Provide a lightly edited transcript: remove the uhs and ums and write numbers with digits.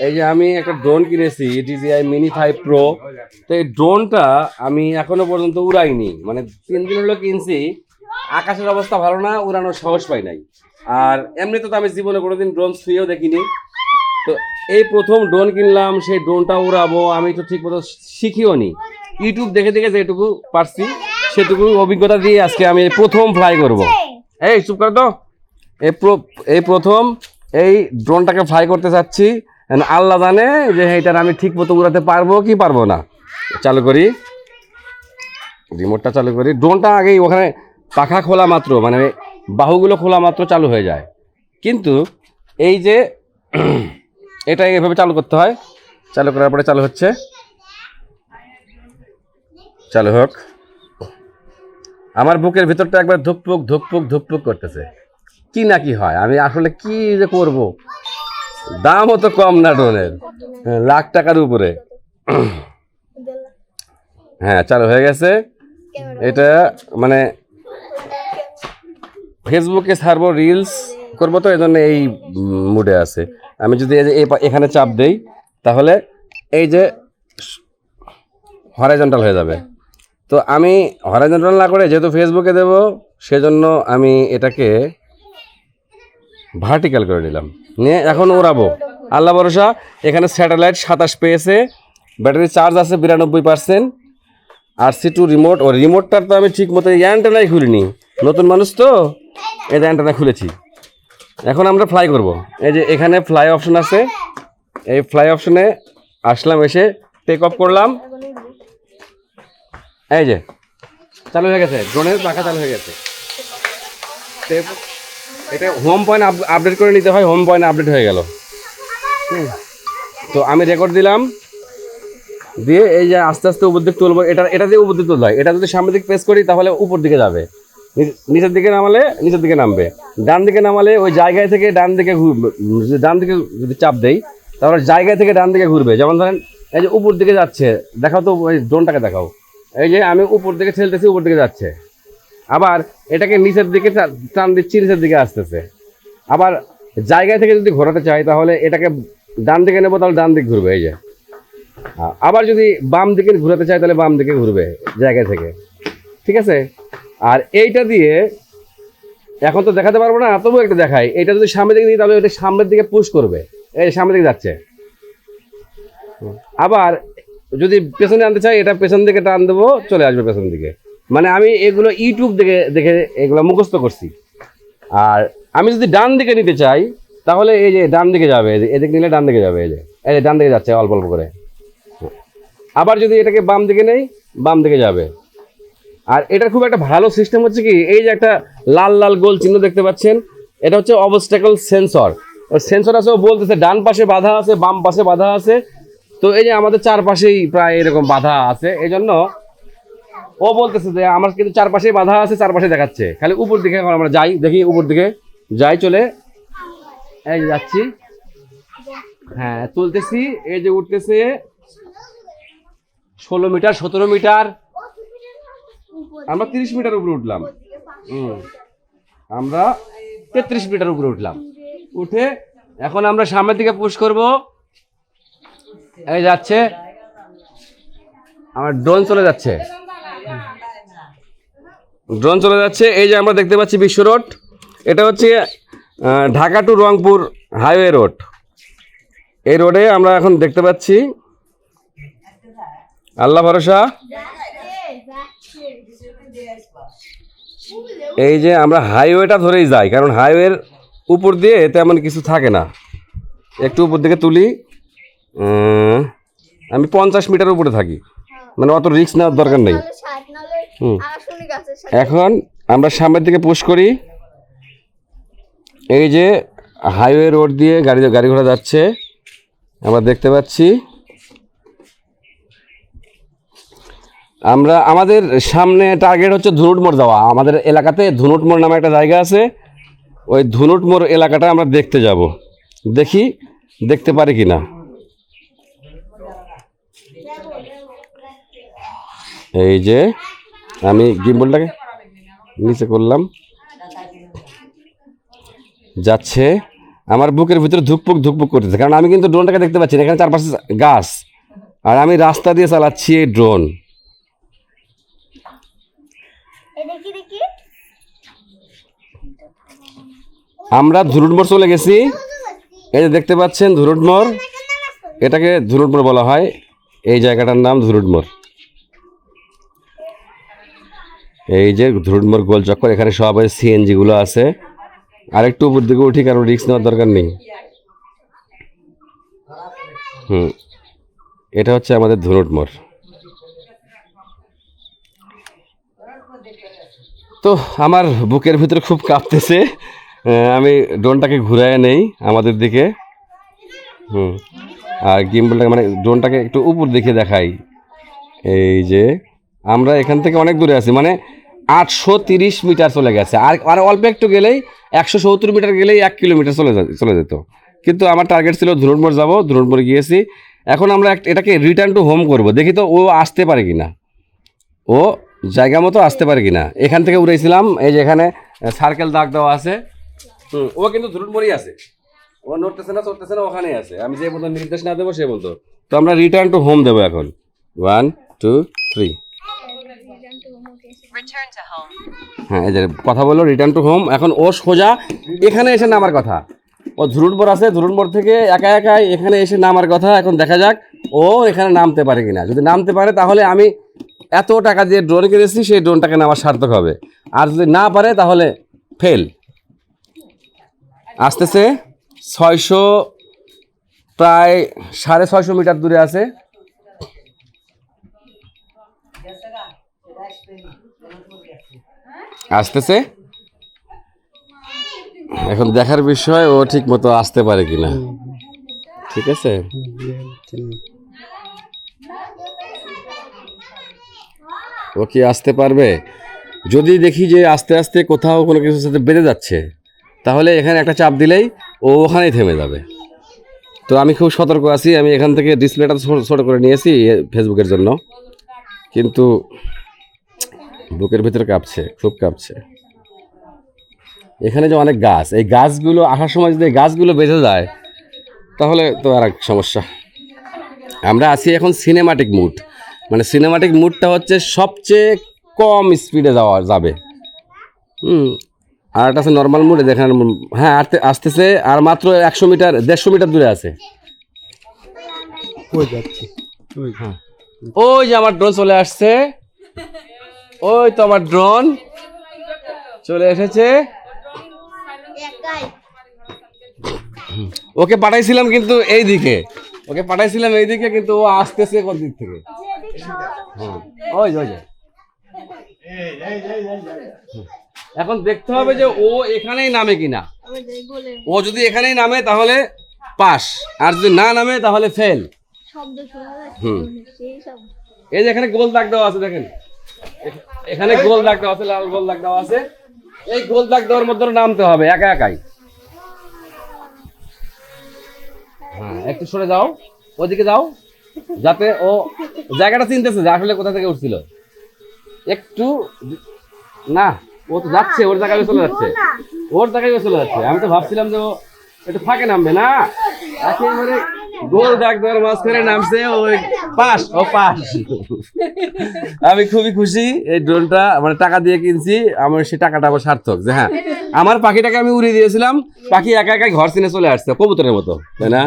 এই যে আমি একটা ড্রোন কিনেছি DJI Mini 5 Pro। তো এই ড্রোনটা আমি এখনো পর্যন্ত উড়াইনি, মানে 3 দিন হলো কিনছি। আকাশের অবস্থা ভালো না, উড়ানোর সাহস পাই নাই। আর এমনিতে তো আমি জীবনে কোনোদিন ড্রোন ছুঁয়েও দেখিনি। তো এই প্রথম ড্রোন কিনলাম, সেই ড্রোনটা উড়াবো। আমি তো ঠিক মতো শিখিও নি, ইউটিউব দেখে দেখে যেটুকু পারছি সেটুকু অভিজ্ঞতা দিয়ে আজকে আমি প্রথম ফ্লাই করব। এই চুপ কর তো। এই প্রথম এই ড্রোনটাকে ফ্লাই করতে চাচ্ছি। আল্লাহ জানে যে এইটার আমি ঠিক মতো উড়াতে পারবো কি পারবো না। চালু করি, রিমোটটা চালু করি। ড্রোনটা আগেই ওখানে পাখা খোলা মাত্র, মানে বাহুগুলো খোলা মাত্র চালু হয়ে যায়। কিন্তু এই যে এটা এভাবে চালু করতে হয়, চালু করার পরে চালু হচ্ছে। চালু হোক। আমার বুকের ভিতরটা একবার ধুকপুক ধুকপুক ধুকপুক করতেছে। কি না কি হয়, আমি আসলে কি যে করব। দামও তো কম না ড্রোনের, লাখ টাকার উপরে। হ্যাঁ, চালু হয়ে গেছে। এটা মানে ফেসবুকে ছাড়বো, রিলস করবো, তো এই জন্য এই মুডে আছে। আমি যদি এখানে চাপ দেই তাহলে এই যে হরাইজন্টাল হয়ে যাবে। তো আমি হরাইজন্টাল না করে যেহেতু ফেসবুকে দেব, সেজন্য আমি এটাকে ভার্টিক্যাল করে নিলাম। নিয়ে এখন উড়াবো, আল্লাহ ভরসা। এখানে স্যাটেলাইট 27 পেয়েছে, ব্যাটারি চার্জ আছে 92%। আর C2 রিমোট, ও রিমোটটার তো আমি ঠিক মতো অ্যান্টেনাই খুলিনি, নতুন মানুষ তো এই যে অ্যান্টেনা খুলেছি। এখন আমরা ফ্লাই করব। এই যে এখানে ফ্লাই অপশন আছে, এই ফ্লাই অপশনে আসলাম, এসে টেক অফ করলাম। এই যে চালু হয়ে গেছে, ড্রোনের পাখা চালু হয়ে গেছে। এটা হোম পয়েন্ট আপডেট করে নিতে হয়, হোম পয়েন্ট আপডেট হয়ে গেল। তো আমি রেকর্ড দিলাম, দিয়ে এই যে আস্তে আস্তে উপর দিকে তুলবো। এটা দিয়ে উপর দিকে তুলতে হয়। এটা যদি সামনের দিকে প্রেস করি তাহলে উপর দিকে যাবে, নিচের দিকে নামালে নিচের দিকে নামবে, ডান দিকে নামালে ওই জায়গায় থেকে ডান দিকে ঘুরবে। ডান দিকে যদি চাপ দেই তাহলে জায়গায় থেকে ডান দিকে ঘুরবে। যেমন ধরেন এই যে উপর দিকে যাচ্ছে, দেখাও তো ওই ড্রোনটাকে দেখাও। এই যে আমি উপর দিকে ঠেলতেছি, উপর দিকে যাচ্ছে। আবার এটাকে নিচের দিকে টান দিচ্ছি, নিচের দিকে আসতেছে। আবার জায়গায় থেকে যদি ঘোরাতে চাই তাহলে এটাকে ডান দিকে নেবো, তাহলে ডান দিকে ঘুরবে। এই যে আবার যদি বাম দিকে ঘুরাতে চাই তাহলে বাম দিকে ঘুরবে জায়গা থেকে, ঠিক আছে। আর এইটা দিয়ে এখন তো দেখাতে পারবো না, তবু একটা দেখাই। এটা যদি সামনের দিকে নিই তাহলে এটা সামনের দিকে পুশ করবে, এই সামনের দিকে যাচ্ছে। আবার যদি পেছনে আনতে চাই, এটা পেছন দিকে টান দেবো, চলে আসবে পেছন দিকে। মানে আমি এগুলো ইউটিউব দেখে দেখে এগুলো মুখস্থ করছি। আর আমি যদি ডান দিকে নিতে চাই তাহলে এই যে ডান দিকে যাবে, এদিকে নিলে ডান দিকে যাবে। এই যে ডান দিকে যাচ্ছে অল্প অল্প করে। আবার যদি এটাকে বাম দিকে নেই, বাম দিকে যাবে। আর এটার খুব একটা ভালো সিস্টেম হচ্ছে কি, এই যে একটা লাল লাল গোল চিহ্ন দেখতে পাচ্ছেন, এটা হচ্ছে অবস্ট্যাকল সেন্সর। সেন্সর আছে, ও বলতেছে ডান পাশে বাধা আছে, বাম পাশে বাধা আছে। তো এই যে আমাদের চারপাশেই প্রায় এরকম বাধা আছে, এই জন্য ও বলতেছে যে আমার কিন্তু চারপাশেই বাধা আছে, চারপাশে দেখাচ্ছে। খালি উপর দিকে এখন আমরা যাই, দেখি উপর দিকে যাই, চলে এই যে যাচ্ছি। হ্যাঁ, তুলতেছি। এই যে উঠতেছে 16 মিটার, 17 মিটার, আমরা 30 মিটার উপরে উঠলাম। আমরা 33 মিটার উপরে উঠলাম। উঠে এখন আমরা সামনের দিকে পুশ করব। এই যাচ্ছে, আমার ড্রোন চলে যাচ্ছে, ড্রোন চলে যাচ্ছে। এই যে আমরা দেখতে পাচ্ছি বিশ্ব রোড, এটা হচ্ছে Dhaka to Rangpur highway road. এই রোডে আমরা এখন দেখতে পাচ্ছি, আল্লাহ ভরসা। এই যে আমরা হাইওয়েটা ধরেই যাই, কারণ হাইওয়ের উপর দিয়ে তেমন কিছু থাকে না। একটু উপর দিকে তুলি, আমি 50 মিটার উপরে থাকি, মানে অত রিস্ক নেওয়ার দরকার নেই। এখন আমরা সামনের দিকে পুশ করি। এই যে হাইওয়ে রোড দিয়ে গাড়ি ঘোড়া যাচ্ছে, আমরা দেখতে পাচ্ছি। আমাদের সামনে টার্গেট হচ্ছে ধুনুট মোড় যাওয়া। আমাদের এলাকাতে ধুনুট মোড় নামে একটা জায়গা আছে, ওই ধুনুট মোড় এলাকাটা আমরা দেখতে যাব। দেখি দেখতে পারি কিনা। এই যে আমি গিম্বলটাকে নিচে করলাম, যাচ্ছে। আমার বুকের ভিতরে ধুকপুক ধুকপুক করতেছে, কারণ আমি কিন্তু ড্রোনটাকে দেখতে পাচ্ছি না, এখানে চারপাশে গাছ, আর আমি রাস্তা দিয়ে চালাচ্ছি এই ড্রোন। আমরা ধুরুটমোড় চলে গেছি, এই যে দেখতে পাচ্ছেন ধুরুটমোড়, এটাকে ধুরুটমোড় বলা হয়, এই জায়গাটার নাম ধুরুটমোড়। এই যে ধুরুটমোড় গোল চক্কর, এখানে সব সিএনজি গুলো আছে। আরেকটু উপর দিকে উঠি, কারণ রিস্ক নেওয়ার দরকার নেই। এটা হচ্ছে আমাদের ধুরুটমোড়। তো আমার বুকের ভিতরে খুব কাঁপতেছে, আমি ড্রোনটাকে ঘুরায় নেই আমাদের দিকে। আর গিম্বলটাকে মানে ড্রোনটাকে একটু উপর দিকে দেখাই। এই যে আমরা এখান থেকে অনেক দূরে আছি, মানে 830 মিটার চলে গেছে, আর অল্প একটু গেলেই 170 মিটার গেলেই 1 কিলোমিটার চলে যেত। কিন্তু আমার টার্গেট ছিল ধুরুটমোড় যাবো, ধুরুটমোড়ে গিয়েছি। এখন আমরা এটাকে রিটার্ন টু হোম করব, দেখি তো ও আসতে পারে কিনা, ও জায়গা মতো আসতে পারে কিনা। এখান থেকে উড়েছিলাম, এই যে এখানে সার্কেল দাগ দেওয়া আছে। ও কিন্তু ধুরুটমোড়েই আছে, ও নড়তেছে না চড়তেছে না, ওখানেই আছে। আমি যে মতো নির্দেশ না দেবো সে মতো। তো আমরা রিটার্ন টু হোম দেবো এখন। 1 2 3। হ্যাঁ, এই যে কথা বললো রিটার্ন টু হোম। এখন ও সোজা এখানে এসে নামার কথা, ও ধুরুটমোড় আছে, ধুরুটমোড় থেকে একা একাই এখানে এসে নামার কথা। এখন দেখা যাক ও এখানে নামতে পারে কিনা। যদি নামতে পারে তাহলে আমি এত টাকা দিয়ে ড্রোন কিনেছি, সেই ড্রোনটাকে নেওয়া সার্থক হবে। আর যদি না পারে তাহলে ফেল। আসতেছে 600, প্রায় 650 মিটার দূরে আছে। আসতেছে, এখন দেখার বিষয় ও ঠিক মতো আসতে পারে কিনা। ঠিক আছে, ও কি আসতে পারবে? যদি দেখি যে আস্তে আস্তে কোথাও কোনো কিছুর সাথে বেঁধে যাচ্ছে, তাহলে এখানে একটা চাপ দিলেই ও ওখানেই থেমে যাবে। তো আমি খুব সতর্ক আছি, আমি এখান থেকে ডিসপ্লেটা ছোটো করে নিয়েছি ফেসবুকের জন্য, কিন্তু বুকের ভিতরে কাঁপছে, খুব কাঁপছে। এখানে যে অনেক গাছ, এই গাছগুলো আসার সময় যদি গাছগুলো বেঁধে যায় তাহলে তো আর এক সমস্যা। আমরা আছি এখন সিনেমাটিক মুড, মানে সিনেমাটিক মুডটা হচ্ছে সবচেয়ে কম স্পিডে যাবে। আর একটা আছে নর্মাল মুডে, দেখেন। হ্যাঁ, আসতেছে, আর মাত্র 100 মিটার 150 মিটার দূরে আছে। ওই যে আমার ড্রোন চলে আসছে, ওই তো আমার ড্রোন চলে এসেছে। ওকে পাঠাইছিলাম কিন্তু এই দিকে, কিন্তু ও আসতেছে কোন দিক থেকে। ওই যে এখন দেখতে হবে যে ও এখানেই নামে কিনা। ও যদি এখানেই নামে তাহলে পাস, আর যদি না নামে তাহলে ফেল। এই যে এখানে গোল দাগ দেওয়া আছে, দেখেন এখানে গোল দাগ দেওয়া আছে, লাল গোল দাগ দেওয়া আছে। এই গোল দাগ দেওয়ার মধ্যে নামতে হবে একা একাই। হ্যাঁ, একটু সরে যাও, ওদিকে যাও, যাতে ও জায়গাটা চিনতেছে যে আসলে কোথা থেকে উঠছিল। একটু না, ও তো যাচ্ছে, ওর জায়গায় চলে যাচ্ছে। আমি তো ভাবছিলাম যে ও একটু ফাঁকে নামবে, না একেবারে গোল দাগ দেওয়ার মাঝখানে নামছে। ওই পাস। আমি খুবই খুশি, এই ড্রোনটা মানে টাকা দিয়ে কিনছি, আমার সেই টাকাটা আবার সার্থক। যে হ্যাঁ, আমার পাখিটাকে আমি উড়িয়ে দিয়েছিলাম, পাখি একা একাই ঘর চিনে চলে আসছে কবুতরের মতো, তাই না?